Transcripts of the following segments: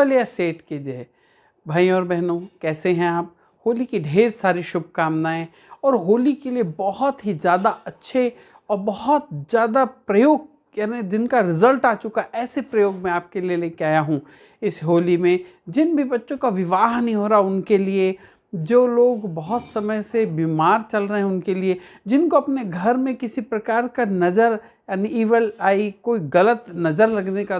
Double या set कीजिए। भाई और बहनों, कैसे हैं आप? होली की ढेर सारी शुभकामनाएं और होली के लिए बहुत ही ज़्यादा अच्छे और बहुत ज़्यादा प्रयोग, यानी जिनका रिजल्ट आ चुका, ऐसे प्रयोग मैं आपके लिए लेके आया हूँ इस होली में। जिन भी बच्चों का विवाह नहीं हो रहा उनके लिए, जो लोग बहुत समय से बीमार चल रहे हैं उनके लिए, जिनको अपने घर में किसी प्रकार का नज़र यानी ईवल आई, कोई गलत नज़र लगने का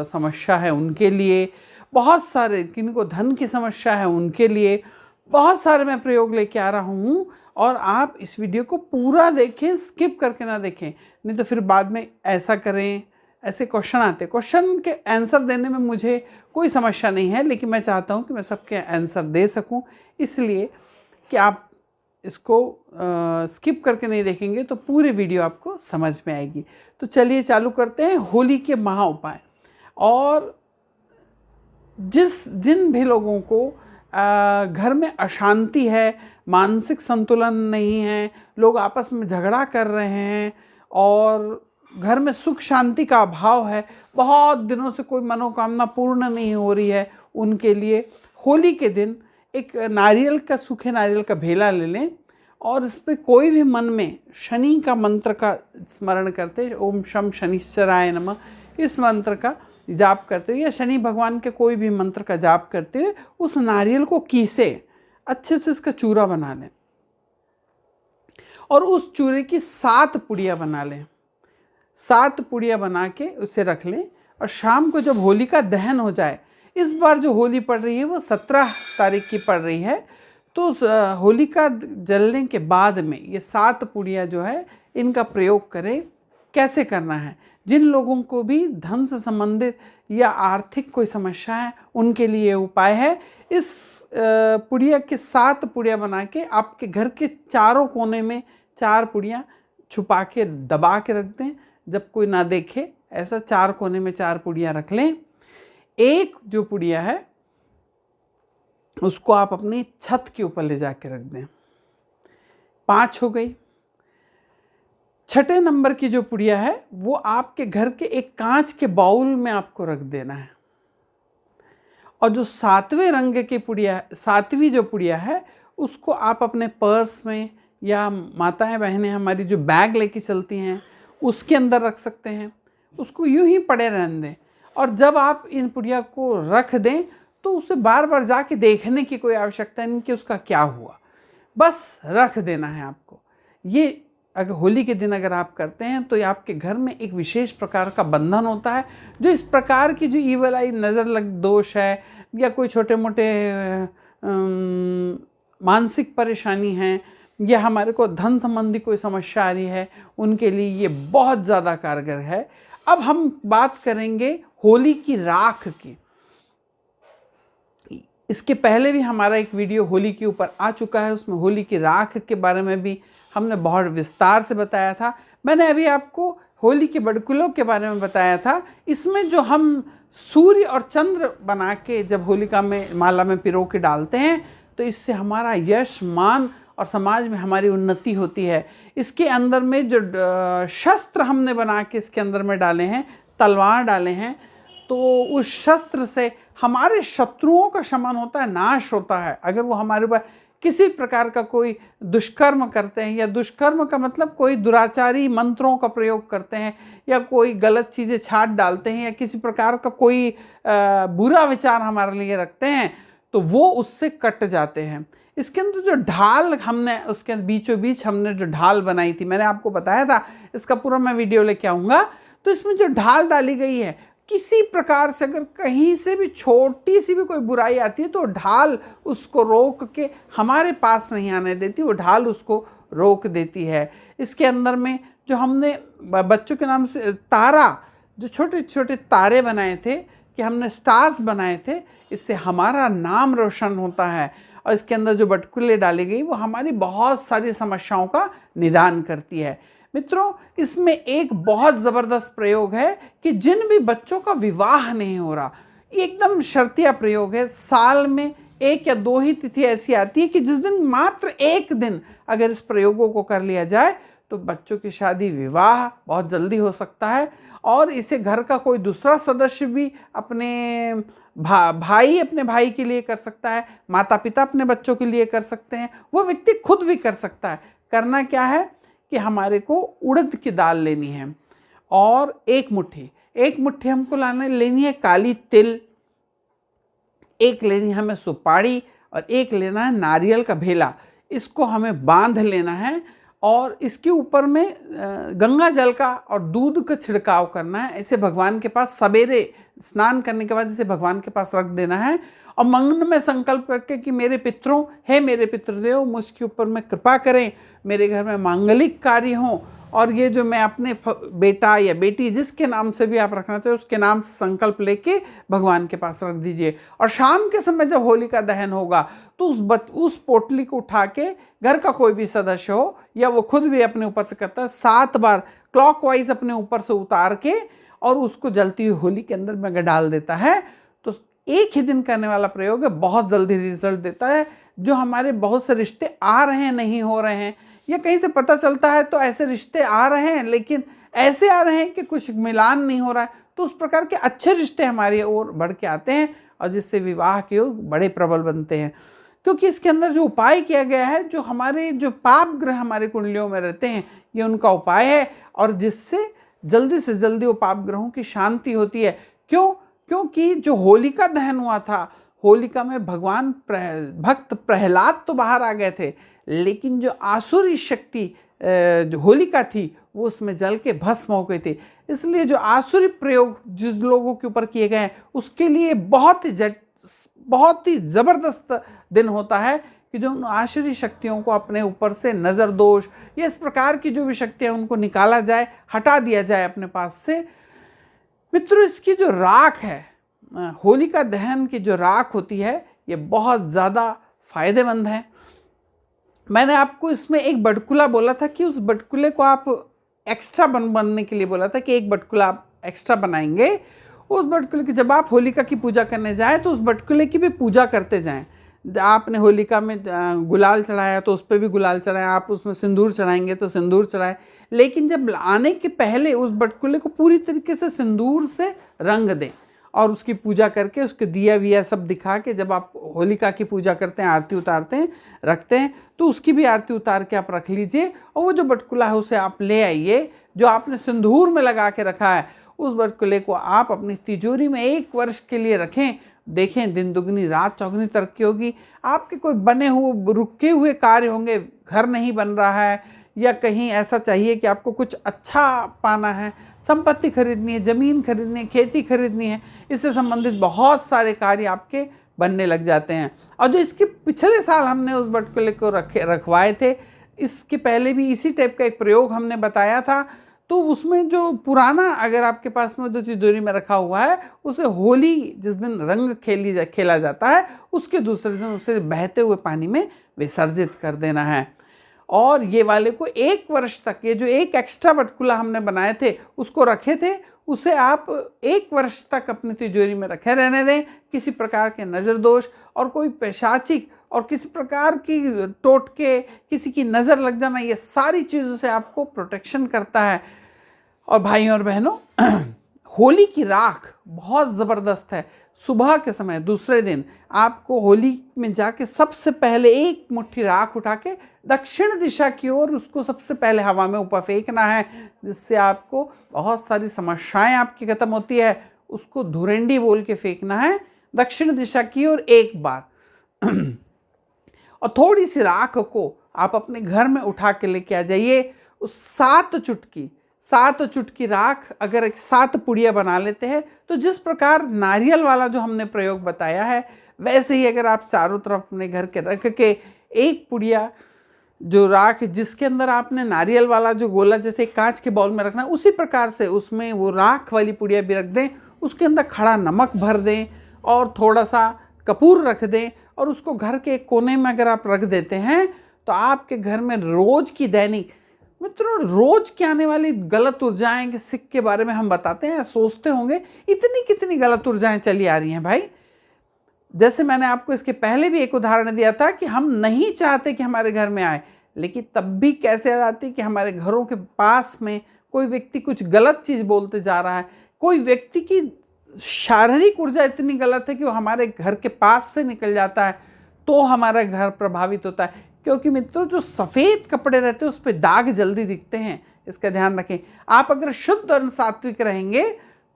समस्या है उनके लिए, बहुत सारे किनको धन की समस्या है उनके लिए, बहुत सारे मैं प्रयोग लेके आ रहा हूँ। और आप इस वीडियो को पूरा देखें, स्किप करके ना देखें, नहीं तो फिर बाद में ऐसा करें, ऐसे क्वेश्चन आते। क्वेश्चन के आंसर देने में मुझे कोई समस्या नहीं है, लेकिन मैं चाहता हूँ कि मैं सबके आंसर दे सकूँ, इसलिए कि आप इसको स्किप करके नहीं देखेंगे तो पूरी वीडियो आपको समझ में आएगी। तो चलिए चालू करते हैं होली के महा उपाय। और जिन भी लोगों को घर में अशांति है, मानसिक संतुलन नहीं है, लोग आपस में झगड़ा कर रहे हैं और घर में सुख शांति का अभाव है, बहुत दिनों से कोई मनोकामना पूर्ण नहीं हो रही है, उनके लिए होली के दिन एक नारियल का, सूखे नारियल का भेला ले लें और इस पर कोई भी मन में शनि का मंत्र का स्मरण करते, ओम शम शनिश्चराय नमः, इस मंत्र का जाप करते हुए या शनि भगवान के कोई भी मंत्र का जाप करते हुए उस नारियल को कीसे अच्छे से इसका चूरा बना लें और उस चूरे की 7 पुड़ियाँ बना लें। 7 पुड़ियाँ बना के उसे रख लें और शाम को जब होली का दहन हो जाए, इस बार जो होली पड़ रही है वो 17 तारीख की पड़ रही है, तो उस होली का जलने के बाद में ये 7 पुड़ियाँ जो है इनका प्रयोग करें। कैसे करना है? जिन लोगों को भी धन से संबंधित या आर्थिक कोई समस्या है उनके लिए उपाय है। इस पुड़िया के 7 पुड़िया बना के आपके घर के चारों कोने में 4 पुड़िया छुपा के दबा के रख दें, जब कोई ना देखे, ऐसा 4 कोने में 4 पुड़िया रख लें। एक जो पुड़िया है उसको आप अपनी छत के ऊपर ले जाके रख दें। 5 हो गई। 6ठे नंबर की जो पुड़िया है वो आपके घर के एक कांच के बाउल में आपको रख देना है। और जो 7वें रंग की पुड़िया, 7वीं जो पुड़िया है, उसको आप अपने पर्स में या माताएं बहनें हमारी जो बैग लेके चलती हैं उसके अंदर रख सकते हैं। उसको यूं ही पड़े रहने दें और जब आप इन पुड़िया को रख दें तो उसे बार बार जाके देखने की कोई आवश्यकता नहीं कि उसका क्या हुआ, बस रख देना है आपको। ये अगर होली के दिन अगर आप करते हैं तो ये आपके घर में एक विशेष प्रकार का बंधन होता है। जो इस प्रकार की जो ईवल आई, नज़र लग दोष है या कोई छोटे मोटे मानसिक परेशानी हैं या हमारे को धन संबंधी कोई समस्या आ रही है, उनके लिए ये बहुत ज़्यादा कारगर है। अब हम बात करेंगे होली की राख की। इसके पहले भी हमारा एक वीडियो होली के ऊपर आ चुका है, उसमें होली की राख के बारे में भी हमने बहुत विस्तार से बताया था। मैंने अभी आपको होली के बड़कुलों के बारे में बताया था। इसमें जो हम सूर्य और चंद्र बना के जब होलिका में माला में पिरो के डालते हैं तो इससे हमारा यश, मान और समाज में हमारी उन्नति होती है। इसके अंदर में जो शस्त्र हमने बना के इसके अंदर में डाले हैं, तलवार डाले हैं, तो उस शस्त्र से हमारे शत्रुओं का शमन होता है, नाश होता है। अगर वो हमारे ऊपर किसी प्रकार का कोई दुष्कर्म करते हैं, या दुष्कर्म का मतलब कोई दुराचारी मंत्रों का प्रयोग करते हैं या कोई गलत चीज़ें छाट डालते हैं या किसी प्रकार का कोई बुरा विचार हमारे लिए रखते हैं, तो वो उससे कट जाते हैं। इसके अंदर जो ढाल हमने, उसके बीचों बीच हमने जो ढाल बनाई थी, मैंने आपको बताया था, इसका पूरा मैं वीडियो लेके आऊँगा। तो इसमें जो ढाल डाली गई है, किसी प्रकार से अगर कहीं से भी छोटी सी भी कोई बुराई आती है तो ढाल उसको रोक के हमारे पास नहीं आने देती, वो ढाल उसको रोक देती है। इसके अंदर में जो हमने बच्चों के नाम से तारा, जो छोटे छोटे तारे बनाए थे, कि हमने स्टार्स बनाए थे, इससे हमारा नाम रोशन होता है। और इसके अंदर जो बटकुले डाली गई वो हमारी बहुत सारी समस्याओं का निदान करती है। मित्रों, इसमें एक बहुत ज़बरदस्त प्रयोग है कि जिन भी बच्चों का विवाह नहीं हो रहा, ये एकदम शर्तिया प्रयोग है। साल में 1 या 2 ही तिथि ऐसी आती है कि जिस दिन, मात्र एक दिन अगर इस प्रयोगों को कर लिया जाए तो बच्चों की शादी विवाह बहुत जल्दी हो सकता है। और इसे घर का कोई दूसरा सदस्य भी अपने भाई अपने भाई के लिए कर सकता है, माता पिता अपने बच्चों के लिए कर सकते हैं, वो व्यक्ति खुद भी कर सकता है। करना क्या है कि हमारे को उड़द की दाल लेनी है और एक मुट्ठी हमको लेनी है काली तिल, एक लेनी हमें सुपारी और एक लेना है नारियल का भेला। इसको हमें बांध लेना है और इसके ऊपर में गंगा जल का और दूध का छिड़काव करना है। इसे भगवान के पास सवेरे स्नान करने के बाद इसे भगवान के पास रख देना है और मन में संकल्प करके कि मेरे पितरों, हे मेरे पितृदेव, मुझके ऊपर में कृपा करें, मेरे घर में मांगलिक कार्य हों और ये जो मैं अपने बेटा या बेटी जिसके नाम से भी आप रखना चाहते हो उसके नाम से संकल्प लेके भगवान के पास रख दीजिए। और शाम के समय जब होलिका दहन होगा तो उस पोटली को उठा के घर का कोई भी सदस्य हो या वो खुद भी अपने ऊपर से करता है, 7 बार क्लॉकवाइज अपने ऊपर से उतार के और उसको जलती हुई होली के अंदर में डाल देता है। तो एक ही दिन करने वाला प्रयोग है, बहुत जल्दी रिजल्ट देता है। जो हमारे बहुत से रिश्ते आ रहे हैं, नहीं हो रहे हैं, या कहीं से पता चलता है तो ऐसे रिश्ते आ रहे हैं लेकिन ऐसे आ रहे हैं कि कुछ मिलान नहीं हो रहा है, तो उस प्रकार के अच्छे रिश्ते हमारी ओर बढ़ के आते हैं और जिससे विवाह के योग बड़े प्रबल बनते हैं। क्योंकि इसके अंदर जो उपाय किया गया है, जो हमारे जो पाप ग्रह हमारे कुंडलियों में रहते हैं, ये उनका उपाय है और जिससे जल्दी से जल्दी वो पाप ग्रहों की शांति होती है। क्योंकि जो होलिका दहन हुआ था, होलिका में भगवान भक्त प्रहलाद तो बाहर आ गए थे, लेकिन जो आसुरी शक्ति जो होलिका थी वो उसमें जल के भस्म हो गई थी। इसलिए जो आसुरी प्रयोग जिस लोगों के ऊपर किए गए हैं उसके लिए बहुत ही ज़बरदस्त दिन होता है कि जो उन आसुरी शक्तियों को अपने ऊपर से नज़र दोष या इस प्रकार की जो भी शक्तियाँ उनको निकाला जाए, हटा दिया जाए अपने पास से। मित्रों, इसकी जो राख है, होलिका दहन की जो राख होती है, ये बहुत ज़्यादा फायदेमंद है। मैंने आपको इसमें एक बटकुला बोला था कि उस बटकुले को आप एक्स्ट्रा बनने के लिए बोला था कि एक बटकुला आप एक्स्ट्रा बनाएंगे। उस बटकुले की जब आप होलिका की पूजा करने जाएं तो उस बटकुले की भी पूजा करते जाएं। आपने होलिका में गुलाल चढ़ाया तो उस पर भी गुलाल चढ़ाएं, आप उसमें सिंदूर चढ़ाएंगे तो सिंदूर चढ़ाएं, लेकिन जब आने के पहले उस बटकुले को पूरी तरीके से सिंदूर से रंग दें और उसकी पूजा करके उसके दिया विया सब दिखा के जब आप होलिका की पूजा करते हैं, आरती उतारते हैं, रखते हैं, तो उसकी भी आरती उतार के आप रख लीजिए और वो जो बटकुला है उसे आप ले आइए जो आपने सिंदूर में लगा के रखा है। उस बटकुले को आप अपनी तिजोरी में 1 वर्ष के लिए रखें। देखें, दिन दुगनी रात चौगुनी तरक्की होगी। आपके कोई बने हुए रुके हुए कार्य होंगे, घर नहीं बन रहा है या कहीं ऐसा चाहिए कि आपको कुछ अच्छा पाना है, संपत्ति खरीदनी है, ज़मीन खरीदनी है, खेती खरीदनी है, इससे संबंधित बहुत सारे कार्य आपके बनने लग जाते हैं। और जो इसके पिछले साल हमने उस बटकुले को रखवाए थे, इसके पहले भी इसी टाइप का एक प्रयोग हमने बताया था, तो उसमें जो पुराना अगर आपके पास में जो तिजोरी में रखा हुआ है उसे होली जिस दिन रंग खेला जाता है उसके दूसरे दिन उसे बहते हुए पानी में विसर्जित कर देना है। और ये वाले को 1 वर्ष तक, ये जो एक एक्स्ट्रा बटकुला हमने बनाए थे उसको रखे थे, उसे आप 1 वर्ष तक अपनी तिजोरी में रखे रहने दें। किसी प्रकार के नज़र दोष और कोई पैशाचिक और किसी प्रकार की टोटके, किसी की नज़र लग जाना, ये सारी चीज़ों से आपको प्रोटेक्शन करता है। और भाइयों और बहनों, होली की राख बहुत ज़बरदस्त है। सुबह के समय दूसरे दिन आपको होली में जाके सबसे पहले 1 मुट्ठी राख उठा के दक्षिण दिशा की ओर उसको सबसे पहले हवा में ऊपर फेंकना है, जिससे आपको बहुत सारी समस्याएं आपकी खत्म होती है। उसको धुरेंडी बोल के फेंकना है दक्षिण दिशा की ओर 1 बार। और थोड़ी सी राख को आप अपने घर में उठा के लेके आ जाइए। उस 7 चुटकी राख अगर 7 पुड़िया बना लेते हैं तो जिस प्रकार नारियल वाला जो हमने प्रयोग बताया है वैसे ही अगर आप चारों तरफ अपने घर के रख के 1 पुड़िया जो राख जिसके अंदर आपने नारियल वाला जो गोला जैसे कांच के बाउल में रखना है उसी प्रकार से उसमें वो राख वाली पुड़िया भी रख दें। उसके अंदर खड़ा नमक भर दें और थोड़ा सा कपूर रख दें और उसको घर के एक कोने में अगर आप रख देते हैं तो आपके घर में रोज की दैनिक, मित्रों, रोज की आने वाली गलत ऊर्जाएं के सिक के बारे में हम बताते हैं, सोचते होंगे इतनी कितनी गलत ऊर्जाएं चली आ रही हैं भाई। जैसे मैंने आपको इसके पहले भी एक उदाहरण दिया था कि हम नहीं चाहते कि हमारे घर में आए, लेकिन तब भी कैसे आ जाती कि हमारे घरों के पास में कोई व्यक्ति कुछ गलत चीज़ बोलते जा रहा है, कोई व्यक्ति की शारीरिक ऊर्जा इतनी गलत है कि वो हमारे घर के पास से निकल जाता है, तो हमारा घर प्रभावित होता है। क्योंकि मित्रों, जो सफ़ेद कपड़े रहते हैं उस पर दाग जल्दी दिखते हैं, इसका ध्यान रखें। आप अगर शुद्ध और सात्विक रहेंगे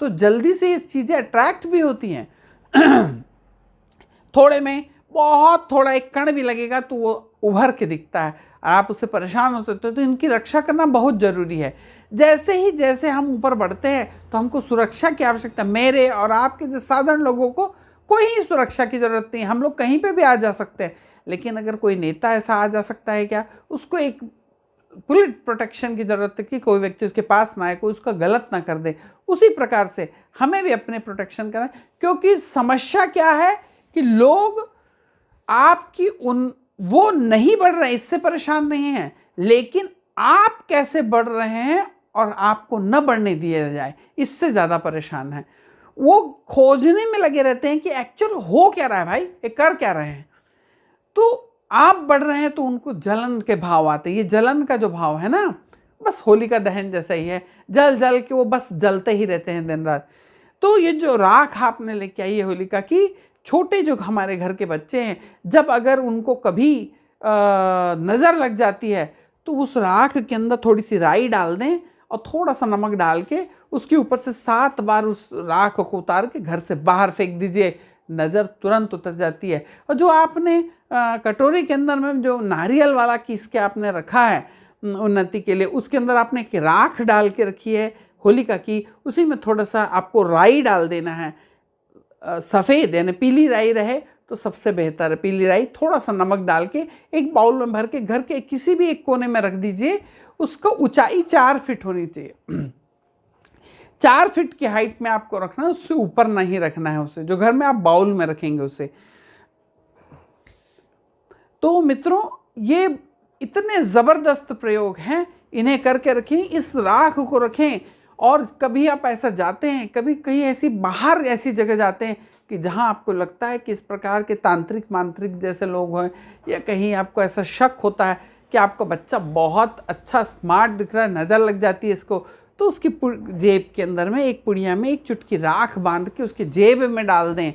तो जल्दी से ये चीज़ें अट्रैक्ट भी होती हैं। थोड़े में बहुत थोड़ा एक कण भी लगेगा तो वो उभर के दिखता है और आप उससे परेशान हो सकते हो। तो इनकी रक्षा करना बहुत ज़रूरी है। जैसे हम ऊपर बढ़ते हैं तो हमको सुरक्षा की आवश्यकता, मेरे और आपके जैसे साधारण लोगों को कोई ही सुरक्षा की ज़रूरत नहीं। हम लोग कहीं पे भी आ जा सकते हैं, लेकिन अगर कोई नेता ऐसा आ जा सकता है क्या, उसको एक पुलिस प्रोटेक्शन की ज़रूरत है कि कोई व्यक्ति उसके पास ना आए, कोई उसका गलत ना कर दे। उसी प्रकार से हमें भी अपने प्रोटेक्शन करना है। क्योंकि समस्या क्या है कि लोग आपकी वो नहीं बढ़ रहे हैं, इससे परेशान नहीं हैं, लेकिन आप कैसे बढ़ रहे हैं और आपको न बढ़ने दिया जाए, इससे ज़्यादा परेशान है। वो खोजने में लगे रहते हैं कि एक्चुअल हो क्या रहा है भाई, ये कर क्या रहे हैं। तो आप बढ़ रहे हैं तो उनको जलन के भाव आते हैं। ये जलन का जो भाव है ना, बस होलिका दहन जैसा ही है, जल जल के वो बस जलते ही रहते हैं दिन रात। तो ये जो राख आपने लेके आई है होलिका की, छोटे जो हमारे घर के बच्चे हैं, जब अगर उनको कभी नज़र लग जाती है तो उस राख के अंदर थोड़ी सी राई डाल दें और थोड़ा सा नमक डाल के उसके ऊपर से 7 बार उस राख को उतार के घर से बाहर फेंक दीजिए, नज़र तुरंत उतर जाती है। और जो आपने कटोरी के अंदर में जो नारियल वाला किस के आपने रखा है उन्नति के लिए, उसके अंदर आपने एक राख डाल के रखी है होलिका की, उसी में थोड़ा सा आपको राई डाल देना है। सफ़ेद यानी पीली राई रहे तो सबसे बेहतर है। पीली राई थोड़ा सा नमक डाल के एक बाउल में भर के घर के किसी भी एक कोने में रख दीजिए। उसका ऊंचाई 4 फीट होनी चाहिए। 4 फीट की हाइट में आपको रखना है, उससे ऊपर नहीं रखना है उसे, जो घर में आप बाउल में रखेंगे उसे। तो मित्रों, ये इतने ज़बरदस्त प्रयोग हैं, इन्हें करके रखें, इस राख को रखें। और कभी आप ऐसा जाते हैं, कभी कहीं ऐसी बाहर ऐसी जगह जाते हैं कि जहां आपको लगता है कि इस प्रकार के तांत्रिक मांत्रिक जैसे लोग हैं, या कहीं आपको ऐसा शक होता है कि आपका बच्चा बहुत अच्छा स्मार्ट दिख रहा है, नज़र लग जाती है इसको, तो उसकी जेब के अंदर में एक पुड़िया में एक चुटकी राख बांध के उसके जेब में डाल दें,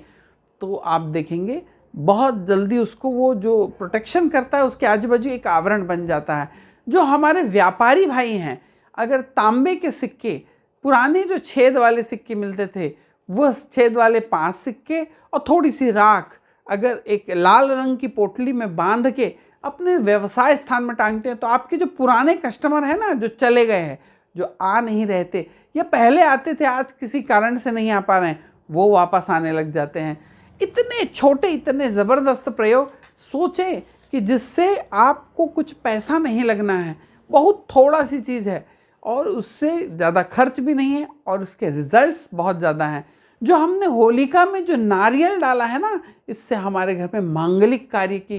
तो आप देखेंगे बहुत जल्दी उसको वो जो प्रोटेक्शन करता है उसके आजू बाजू एक आवरण बन जाता है। जो हमारे व्यापारी भाई हैं, अगर तांबे के सिक्के, पुराने जो छेद वाले सिक्के मिलते थे, वो छेद वाले 5 सिक्के और थोड़ी सी राख अगर एक लाल रंग की पोटली में बांध के अपने व्यवसाय स्थान में टांगते हैं, तो आपके जो पुराने कस्टमर हैं ना, जो चले गए हैं, जो आ नहीं रहते या पहले आते थे आज किसी कारण से नहीं आ पा रहे हैं, वो वापस आने लग जाते हैं। इतने छोटे, इतने ज़बरदस्त प्रयोग सोचें कि जिससे आपको कुछ पैसा नहीं लगना है, बहुत थोड़ा सी चीज़ है और उससे ज़्यादा खर्च भी नहीं है और उसके रिजल्ट्स बहुत ज़्यादा हैं। जो हमने होलिका में जो नारियल डाला है ना, इससे हमारे घर में मांगलिक कार्य की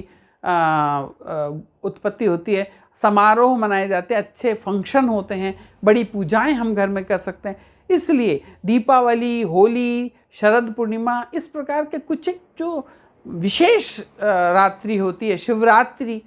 उत्पत्ति होती है, समारोह मनाए जाते हैं, अच्छे फंक्शन होते हैं, बड़ी पूजाएं हम घर में कर सकते हैं। इसलिए दीपावली, होली, शरद पूर्णिमा, इस प्रकार के कुछ जो विशेष रात्रि होती है, शिवरात्रि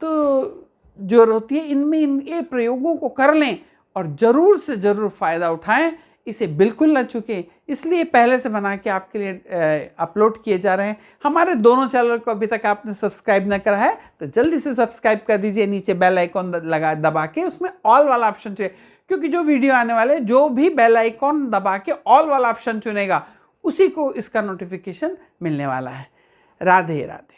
तो जो होती है, इनमें ये प्रयोगों को कर लें और ज़रूर से ज़रूर फ़ायदा उठाएं, इसे बिल्कुल न चूकें। इसलिए पहले से बना के आपके लिए अपलोड किए जा रहे हैं। हमारे दोनों चैनल को अभी तक आपने सब्सक्राइब न करा है तो जल्दी से सब्सक्राइब कर दीजिए, नीचे बेल आइकॉन दबा के उसमें ऑल वाला ऑप्शन चुनिए, क्योंकि जो वीडियो आने वाले, जो भी बेल आइकॉन दबा के ऑल वाला ऑप्शन चुनेगा, उसी को इसका नोटिफिकेशन मिलने वाला है। राधे राधे।